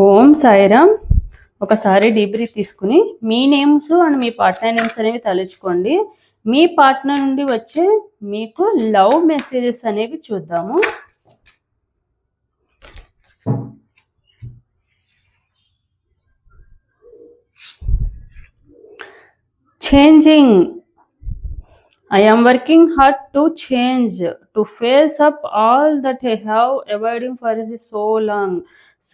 ఓం సాయిరామ్. ఒకసారి డీబ్రీత్ తీసుకుని మీ నేమ్స్ అండ్ మీ పార్ట్నర్ నేమ్స్ అనేవి తలుచుకోండి. మీ పార్ట్నర్ నుండి వచ్చే మీకు లవ్ మెసేజెస్ అనేవి చూద్దాము. Changing. I am working hard to change, to face up all that I have avoiding for so long.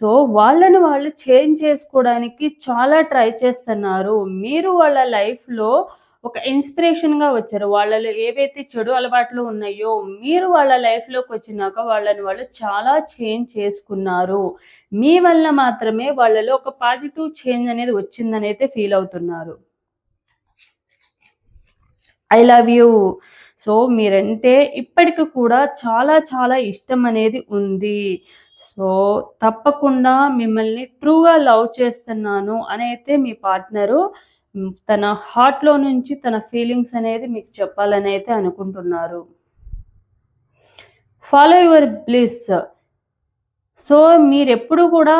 So వాళ్ళని వాళ్ళు చేంజ్ చేసుకోవడానికి చాలా ట్రై చేస్తున్నారు. మీరు వాళ్ళ లైఫ్లో ఒక ఇన్స్పిరేషన్గా వచ్చారు. వాళ్ళలో ఏవైతే చెడు అలవాట్లు ఉన్నాయో మీరు వాళ్ళ లైఫ్లోకి వచ్చినాక వాళ్ళని వాళ్ళు చాలా చేంజ్ చేసుకున్నారు. మీ వల్ల మాత్రమే వాళ్ళలో ఒక పాజిటివ్ చేంజ్ అనేది వచ్చిందని అయితే ఫీల్ అవుతున్నారు. I love you. సో మీరంటే ఇప్పటికి కూడా చాలా చాలా ఇష్టం అనేది ఉంది. సో తప్పకుండా మిమ్మల్ని ట్రూగా లవ్ చేస్తున్నాను అని అయితే మీ పార్ట్నరు తన హార్ట్లో నుంచి తన ఫీలింగ్స్ అనేది మీకు చెప్పాలని అయితే అనుకుంటున్నారు. Follow your bliss. సో మీరెప్పుడు కూడా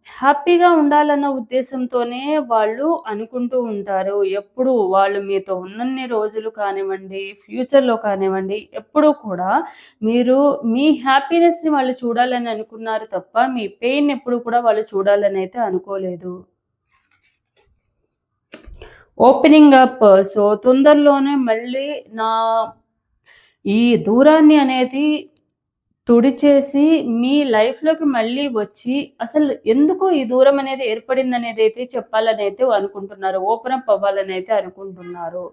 హ్యాపీగా ఉండాలన్న ఉద్దేశంతోనే వాళ్ళు అనుకుంటూ ఉంటారు. ఎప్పుడు వాళ్ళు మీతో ఉన్నన్ని రోజులు కానివ్వండి, ఫ్యూచర్‌లో కానివ్వండి, ఎప్పుడూ కూడా మీరు మీ హ్యాపీనెస్‌ని వాళ్ళు చూడాలని అనుకున్నారు తప్ప, మీ పెయిన్ ఎప్పుడు కూడా వాళ్ళు చూడాలని అయితే అనుకోలేదు. Opening up. సో తొందరలోనే మళ్ళీ నా ఈ దూరాన్ని అనేది తుడిచేసి మీ లైఫ్‌లోకి మళ్ళీ వచ్చి అసలు ఎందుకు ఈ దూరం అనేది ఏర్పడిందనేదైతే చెప్పాలనైతే అనుకుంటున్నారు. ఓపెన్ అప్ అవ్వాలనైతే అనుకుంటున్నారు.